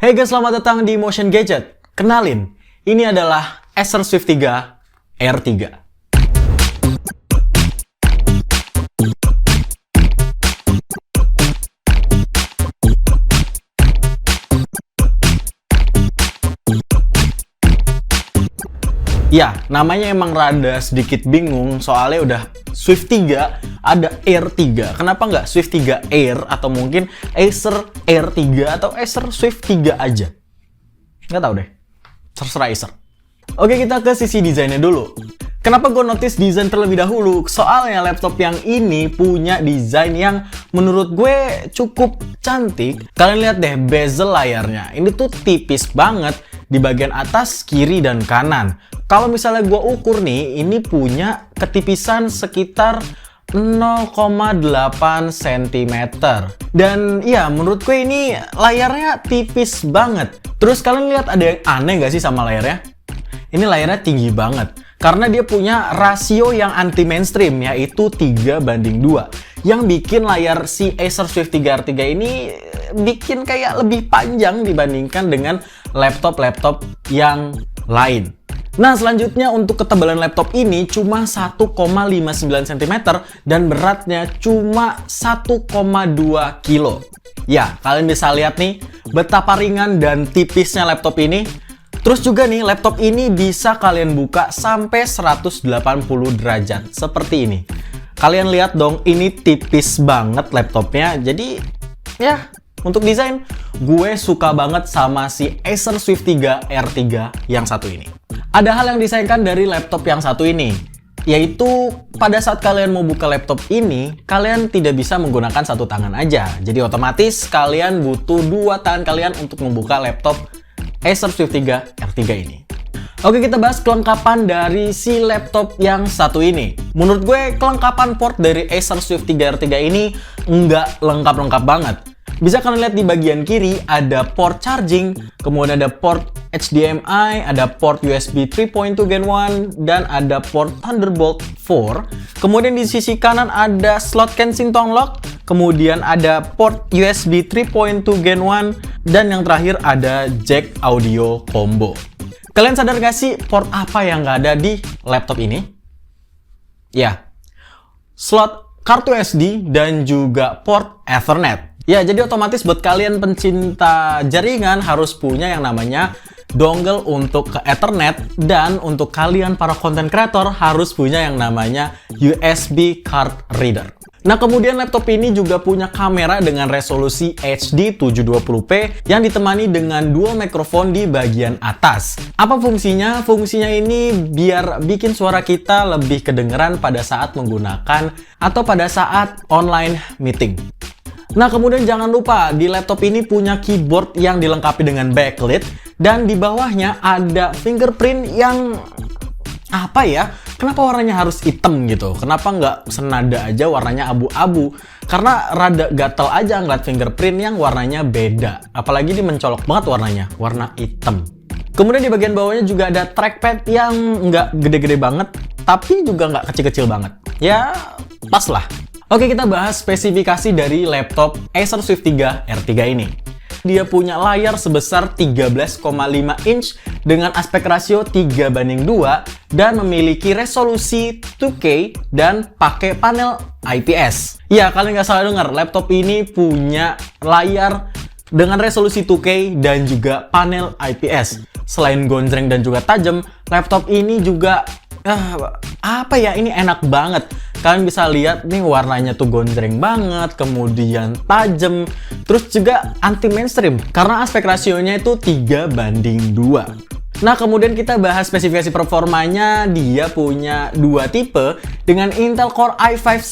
Hey guys, selamat datang di Motion Gadget. Kenalin, ini adalah Acer Swift 3 R3. Ya, namanya emang rada sedikit bingung soalnya udah Swift 3, ada Air 3. Kenapa nggak Swift 3 Air atau mungkin Acer Air 3 atau Acer Swift 3 aja? Nggak tahu deh, terserah Acer. Oke, kita ke sisi desainnya dulu. Kenapa gue notice desain terlebih dahulu? Soalnya laptop yang ini punya desain yang menurut gue cukup cantik. Kalian lihat deh bezel layarnya, ini tuh tipis banget di bagian atas, kiri, dan kanan. Kalau misalnya gue ukur nih, ini punya ketipisan sekitar 0,8 cm. Dan ya, menurut gue ini layarnya tipis banget. Terus kalian lihat ada yang aneh gak sih sama layarnya? Ini layarnya tinggi banget. Karena dia punya rasio yang anti-mainstream, yaitu 3:2. Yang bikin layar si Acer Swift 3 R3 ini bikin kayak lebih panjang dibandingkan dengan laptop-laptop yang lain. Nah, selanjutnya untuk ketebalan laptop ini cuma 1,59 cm dan beratnya cuma 1,2 kilo. Ya, kalian bisa lihat nih betapa ringan dan tipisnya laptop ini. Terus juga nih, laptop ini bisa kalian buka sampai 180 derajat seperti ini. Kalian lihat dong, ini tipis banget laptopnya. Jadi, ya, untuk desain, gue suka banget sama si Acer Swift 3 R3 yang satu ini. Ada hal yang disayangkan dari laptop yang satu ini, yaitu pada saat kalian mau buka laptop ini, kalian tidak bisa menggunakan satu tangan aja. Jadi otomatis kalian butuh dua tangan kalian untuk membuka laptop Acer Swift 3 R3 ini. Oke, kita bahas kelengkapan dari si laptop yang satu ini. Menurut gue, kelengkapan port dari Acer Swift 3 R3 ini nggak lengkap-lengkap banget. Bisa kalian lihat di bagian kiri ada port charging, kemudian ada port HDMI, ada port USB 3.2 Gen 1, dan ada port Thunderbolt 4. Kemudian di sisi kanan ada slot Kensington lock, kemudian ada port USB 3.2 Gen 1, dan yang terakhir ada jack audio combo. Kalian sadar gak sih port apa yang nggak ada di laptop ini? Ya, slot kartu SD dan juga port Ethernet. Ya, jadi otomatis buat kalian pencinta jaringan harus punya yang namanya dongle untuk ke Ethernet, dan untuk kalian para content creator harus punya yang namanya USB card reader. Nah, kemudian laptop ini juga punya kamera dengan resolusi HD 720p yang ditemani dengan dual mikrofon di bagian atas. Apa fungsinya? Fungsinya ini biar bikin suara kita lebih kedengeran pada saat menggunakan atau pada saat online meeting. Nah, kemudian jangan lupa di laptop ini punya keyboard yang dilengkapi dengan backlit, dan di bawahnya ada fingerprint yang apa ya? Kenapa warnanya harus hitam gitu? Kenapa nggak senada aja warnanya abu-abu? Karena rada gatel aja ngeliat fingerprint yang warnanya beda. Apalagi ini mencolok banget warnanya, warna hitam. Kemudian di bagian bawahnya juga ada trackpad yang nggak gede-gede banget, tapi juga nggak kecil-kecil banget. Ya, pas lah. Oke, kita bahas spesifikasi dari laptop Acer Swift 3 R3 ini. Dia punya layar sebesar 13,5 inch dengan aspek rasio 3:2 dan memiliki resolusi 2K dan pakai panel IPS. Ya, kalian nggak salah dengar, laptop ini punya layar dengan resolusi 2K dan juga panel IPS. Selain gonjreng dan juga tajam, laptop ini juga apa ya, ini enak banget. Kalian bisa lihat nih warnanya tuh gonjreng banget, kemudian tajam, terus juga anti mainstream karena aspek rasionya itu 3:2. Nah, kemudian kita bahas spesifikasi performanya. Dia punya dua tipe dengan Intel Core i5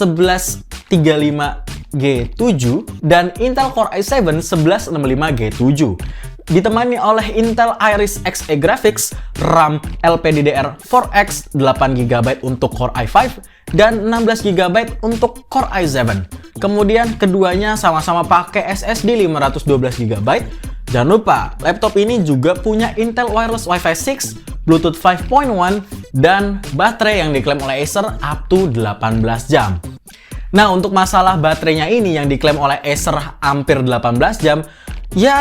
1135G7 dan Intel Core i7 1165G7. Ditemani oleh Intel Iris Xe Graphics, RAM LPDDR4X 8GB untuk Core i5 dan 16GB untuk Core i7. Kemudian keduanya sama-sama pakai SSD 512GB. Jangan lupa, laptop ini juga punya Intel Wireless Wi-Fi 6, Bluetooth 5.1, dan baterai yang diklaim oleh Acer up to 18 jam. Nah, untuk masalah baterainya ini yang diklaim oleh Acer hampir 18 jam, Ya,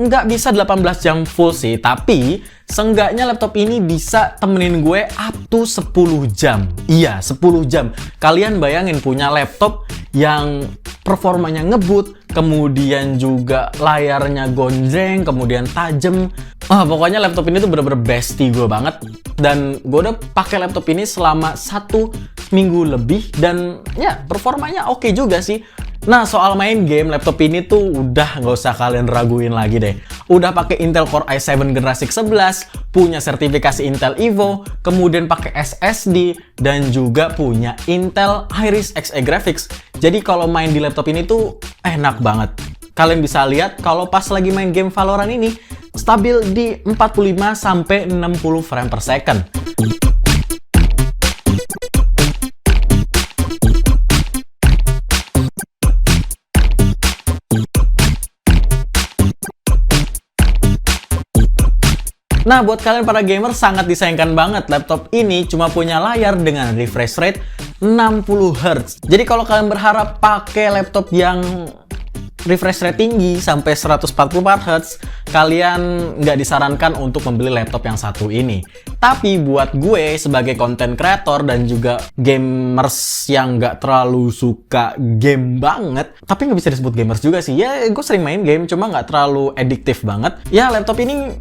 nggak bisa 18 jam full sih, tapi seenggaknya laptop ini bisa temenin gue up to 10 jam. Iya, 10 jam. Kalian bayangin punya laptop yang performanya ngebut, kemudian juga layarnya gonjreng, kemudian tajem. Pokoknya laptop ini tuh bener-bener bestie gue banget. Dan gue udah pakai laptop ini selama 1 minggu lebih, dan ya performanya oke juga sih. Nah, soal main game, laptop ini tuh udah nggak usah kalian raguin lagi deh. Udah pakai Intel Core i7 generasi ke-11, punya sertifikasi Intel Evo, kemudian pakai SSD, dan juga punya Intel Iris Xe Graphics. Jadi kalau main di laptop ini tuh enak banget. Kalian bisa lihat kalau pas lagi main game Valorant ini, stabil di 45-60 frame per second. Nah, buat kalian para gamer sangat disayangkan banget laptop ini cuma punya layar dengan refresh rate 60 Hz. Jadi kalau kalian berharap pakai laptop yang refresh rate tinggi sampai 144 Hz, kalian nggak disarankan untuk membeli laptop yang satu ini. Tapi buat gue sebagai content creator dan juga gamers yang nggak terlalu suka game banget, tapi nggak bisa disebut gamers juga sih. Ya, gue sering main game, cuma nggak terlalu addiktif banget. Ya, laptop ini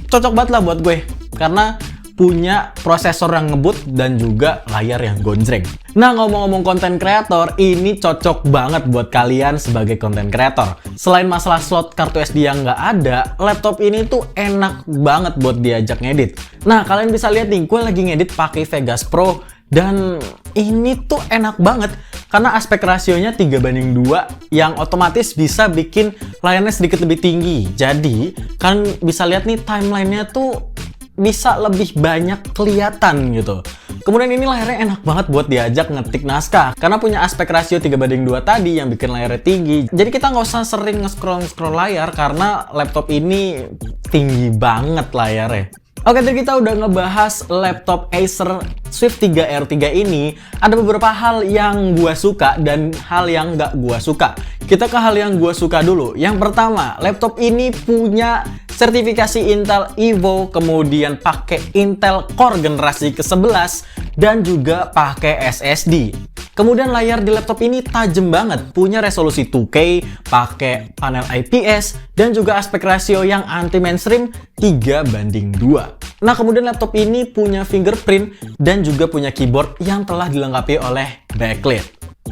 cocok banget lah buat gue, karena punya prosesor yang ngebut dan juga layar yang gonjreng. Nah, ngomong-ngomong konten kreator, ini cocok banget buat kalian sebagai konten kreator. Selain masalah slot kartu SD yang nggak ada, laptop ini tuh enak banget buat diajak ngedit. Nah, kalian bisa lihat nih, gue lagi ngedit pakai Vegas Pro, dan ini tuh enak banget karena aspek rasionya 3:2 yang otomatis bisa bikin layarnya sedikit lebih tinggi. Jadi kalian bisa lihat nih timelinenya tuh bisa lebih banyak kelihatan gitu. Kemudian ini layarnya enak banget buat diajak ngetik naskah karena punya aspek rasio 3:2 tadi yang bikin layarnya tinggi. Jadi kita nggak usah sering nge-scroll layar karena laptop ini tinggi banget layarnya. Oke, tadi kita udah ngebahas laptop Acer Swift 3 R3 ini. Ada beberapa hal yang gua suka dan hal yang nggak gua suka. Kita ke hal yang gua suka dulu. Yang pertama, laptop ini punya sertifikasi Intel Evo, kemudian pakai Intel Core generasi ke-11, dan juga pakai SSD. Kemudian layar di laptop ini tajam banget, punya resolusi 2K, pakai panel IPS, dan juga aspek rasio yang anti-mainstream 3:2. Nah, kemudian laptop ini punya fingerprint dan juga punya keyboard yang telah dilengkapi oleh backlit.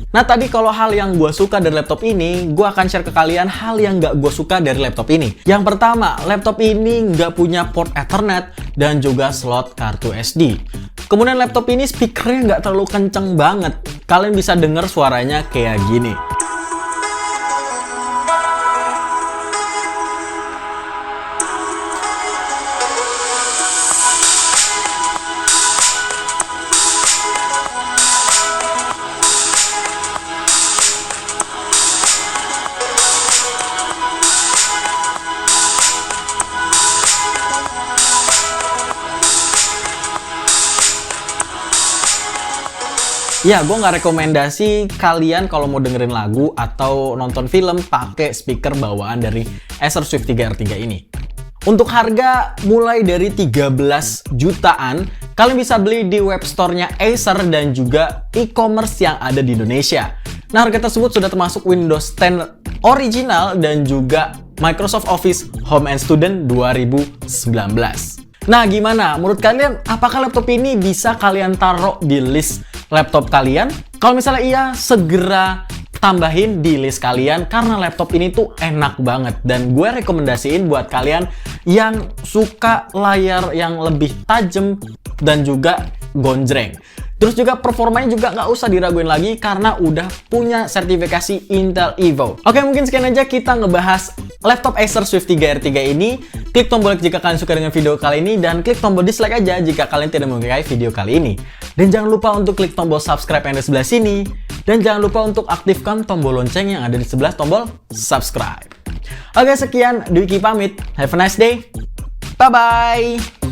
Nah, tadi kalau hal yang gue suka dari laptop ini, gue akan share ke kalian hal yang nggak gue suka dari laptop ini. Yang pertama, laptop ini nggak punya port Ethernet dan juga slot kartu SD. Kemudian laptop ini speakernya nggak terlalu kenceng banget. Kalian bisa denger suaranya kayak gini. Ya, gue nggak rekomendasi kalian kalau mau dengerin lagu atau nonton film pakai speaker bawaan dari Acer Swift 3 R3 ini. Untuk harga mulai dari 13 jutaan, kalian bisa beli di web store-nya Acer dan juga e-commerce yang ada di Indonesia. Nah, harga tersebut sudah termasuk Windows 10 original dan juga Microsoft Office Home and Student 2019. Nah, gimana? Menurut kalian, apakah laptop ini bisa kalian taruh di list laptop kalian? Kalau misalnya iya, segera tambahin di list kalian karena laptop ini tuh enak banget. Dan gue rekomendasiin buat kalian yang suka layar yang lebih tajam dan juga gonjreng. Terus juga performanya juga nggak usah diraguin lagi karena udah punya sertifikasi Intel Evo. Oke, mungkin sekian aja kita ngebahas laptop Acer Swift 3 R3 ini. Klik tombol like jika kalian suka dengan video kali ini dan klik tombol dislike aja jika kalian tidak menyukai video kali ini. Dan jangan lupa untuk klik tombol subscribe yang ada di sebelah sini. Dan jangan lupa untuk aktifkan tombol lonceng yang ada di sebelah tombol subscribe. Oke, sekian. Dwiki pamit. Have a nice day. Bye-bye.